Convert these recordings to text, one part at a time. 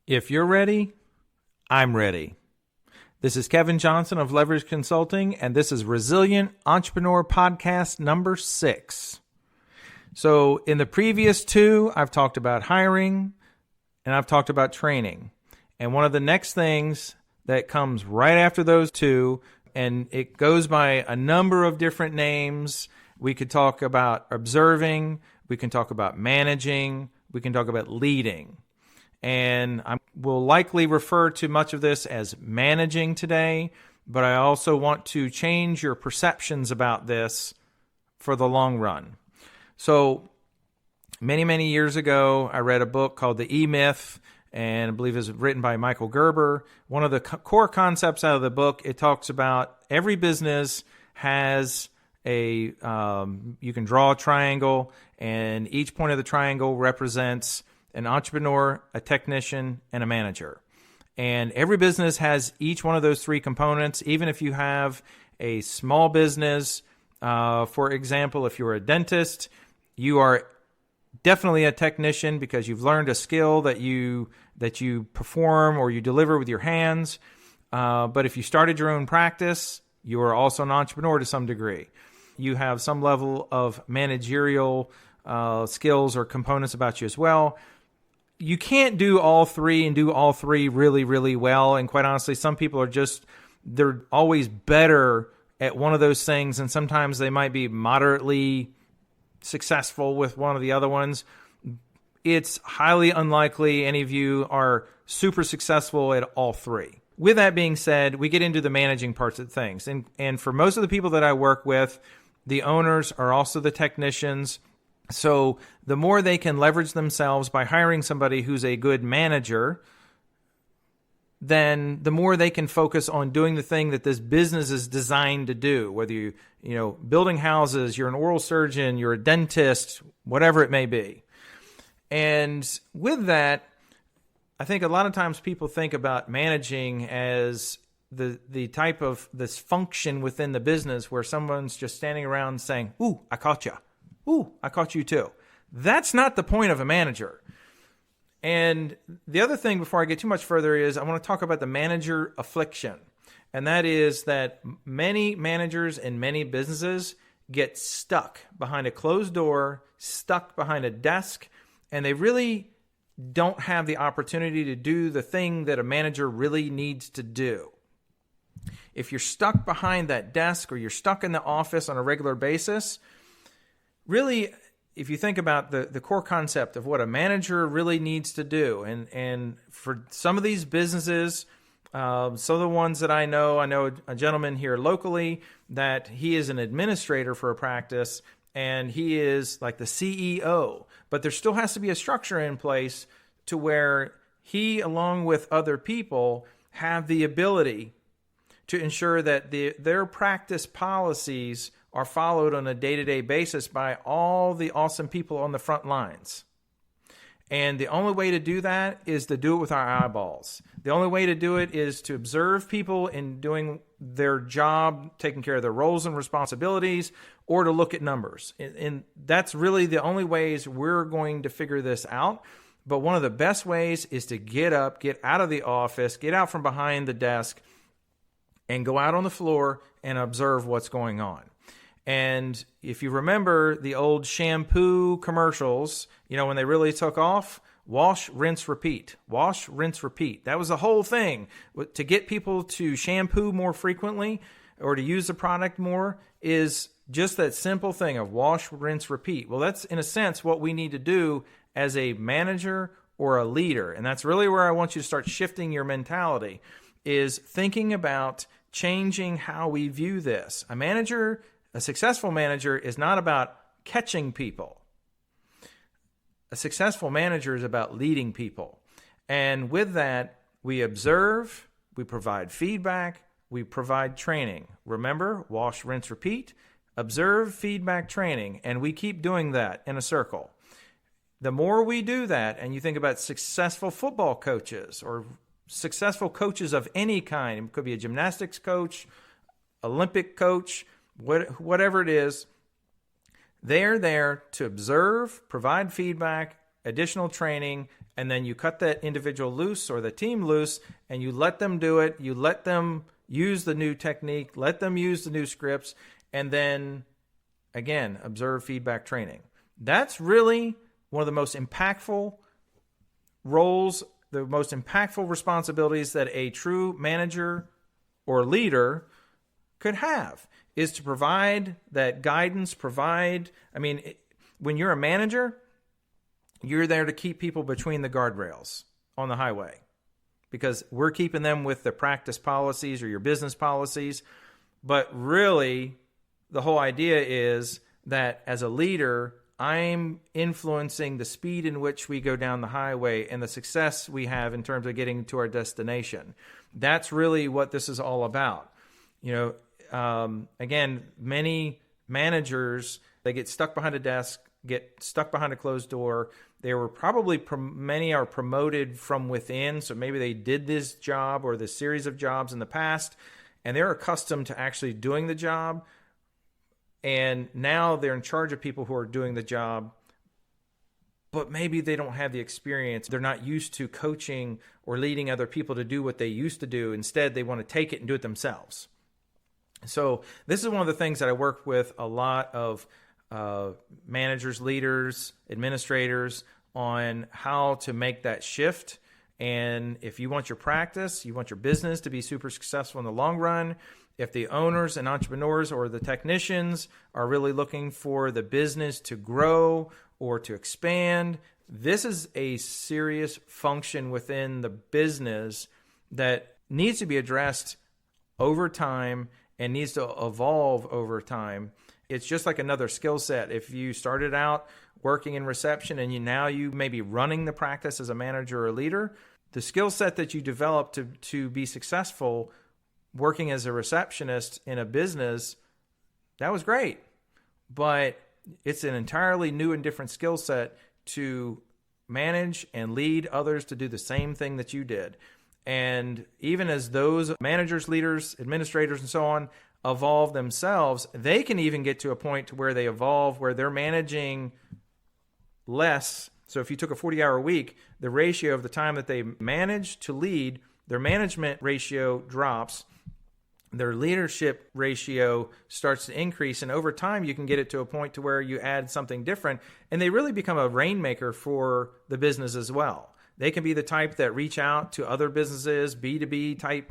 If you're ready, I'm ready. This is Kevin Johnson of Leverage Consulting, and this is Resilient Entrepreneur Podcast number 6. So in the previous 2, I've talked about hiring and I've talked about training. And one of the next things that comes right after those 2, and it goes by a number of different names. We could talk about observing, we can talk about managing, we can talk about leading. And I will likely refer to much of this as managing today, but I also want to change your perceptions about this for the long run. So many years ago, I read a book called The E-Myth, and I believe it was written by Michael Gerber. One of the core concepts out of the book, it talks about every business has you can draw a triangle, and each point of the triangle represents an entrepreneur, a technician, and a manager. And every business has each one of those 3 components. Even if you have a small business, for example, if you're a dentist, you are definitely a technician because you've learned a skill that you perform or you deliver with your hands. But if you started your own practice, you are also an entrepreneur to some degree. You have some level of managerial skills or components about you as well. You can't do all 3 and do all 3 really well. And quite honestly, some people they're always better at one of those things. And sometimes they might be moderately successful with one of the other ones. It's highly unlikely any of you are super successful at all 3. With that being said, we get into the managing parts of things. And for most of the people that I work with, the owners are also the technicians. So the more they can leverage themselves by hiring somebody who's a good manager, then the more they can focus on doing the thing that this business is designed to do. Whether you building houses, you're an oral surgeon, you're a dentist, whatever it may be. And with that, I think a lot of times people think about managing as the type of this function within the business where someone's just standing around saying, "Ooh, I caught you. Ooh, I caught you too." That's not the point of a manager. And the other thing before I get too much further is I want to talk about the manager affliction. And that is that many managers in many businesses get stuck behind a closed door, stuck behind a desk, and they really don't have the opportunity to do the thing that a manager really needs to do. If you're stuck behind that desk or you're stuck in the office on a regular basis, really, if you think about the core concept of what a manager really needs to do, and for some of these businesses, some of the ones that I know a gentleman here locally that he is an administrator for a practice, and he is like the CEO, but there still has to be a structure in place to where he, along with other people, have the ability to ensure that their practice policies are followed on a day-to-day basis by all the awesome people on the front lines. And the only way to do that is to do it with our eyeballs. The only way to do it is to observe people in doing their job, taking care of their roles and responsibilities, or to look at numbers. And that's really the only ways we're going to figure this out. But one of the best ways is to get up, get out of the office, get out from behind the desk, and go out on the floor and observe what's going on. And if you remember the old shampoo commercials, when they really took off, wash, rinse, repeat. Wash, rinse, repeat. That was the whole thing. To get people to shampoo more frequently or to use the product more is just that simple thing of wash, rinse, repeat. Well, that's in a sense what we need to do as a manager or a leader. And that's really where I want you to start shifting your mentality, is thinking about changing how we view this. A successful manager is not about catching people. A successful manager is about leading people. And with that, we observe, we provide feedback, we provide training. Remember, wash, rinse, repeat, observe, feedback, training. And we keep doing that in a circle. The more we do that, and you think about successful football coaches or successful coaches of any kind, it could be a gymnastics coach, Olympic coach, whatever it is, they're there to observe, provide feedback, additional training, and then you cut that individual loose or the team loose, and you let them do it. You let them use the new technique, let them use the new scripts, and then, again, observe feedback training. That's really one of the most impactful roles, the most impactful responsibilities that a true manager or leader could have, is to provide that guidance, when you're a manager, you're there to keep people between the guardrails on the highway, because we're keeping them with the practice policies or your business policies. But really, the whole idea is that as a leader, I'm influencing the speed in which we go down the highway and the success we have in terms of getting to our destination. That's really what this is all about. Again, many managers, they get stuck behind a desk, get stuck behind a closed door. They were probably, many are promoted from within. So maybe they did this job or this series of jobs in the past, and they're accustomed to actually doing the job. And now they're in charge of people who are doing the job, but maybe they don't have the experience. They're not used to coaching or leading other people to do what they used to do. Instead, they want to take it and do it themselves. So this is one of the things that I work with a lot of managers, leaders, administrators on how to make that shift. And if you want your practice, you want your business to be super successful in the long run, if the owners and entrepreneurs or the technicians are really looking for the business to grow or to expand, this is a serious function within the business that needs to be addressed over time and needs to evolve over time. It's just like another skill set. If you started out working in reception and you may be running the practice as a manager or a leader, the skill set that you develop to be successful working as a receptionist in a business, that was great. But it's an entirely new and different skill set to manage and lead others to do the same thing that you did. And even as those managers, leaders, administrators, and so on evolve themselves, they can even get to a point to where they evolve, where they're managing less. So if you took a 40-hour week, the ratio of the time that they manage to lead, their management ratio drops, their leadership ratio starts to increase, and over time you can get it to a point to where you add something different, and they really become a rainmaker for the business as well. They can be the type that reach out to other businesses, B2B type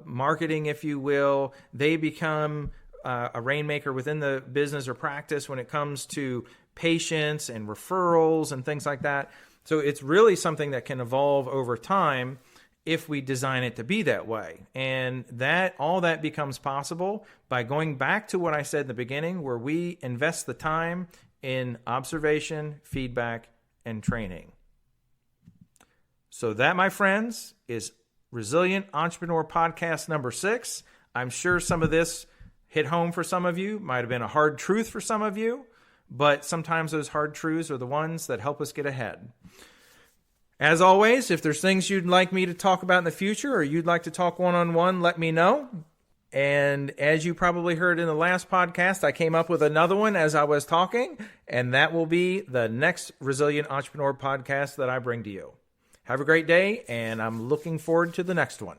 marketing, if you will. They become a rainmaker within the business or practice when it comes to patients and referrals and things like that. So it's really something that can evolve over time if we design it to be that way. And all that becomes possible by going back to what I said in the beginning, where we invest the time in observation, feedback, and training. So that, my friends, is Resilient Entrepreneur Podcast number 6. I'm sure some of this hit home for some of you, might have been a hard truth for some of you, but sometimes those hard truths are the ones that help us get ahead. As always, if there's things you'd like me to talk about in the future, or you'd like to talk one-on-one, let me know. And as you probably heard in the last podcast, I came up with another one as I was talking, and that will be the next Resilient Entrepreneur Podcast that I bring to you. Have a great day, and I'm looking forward to the next one.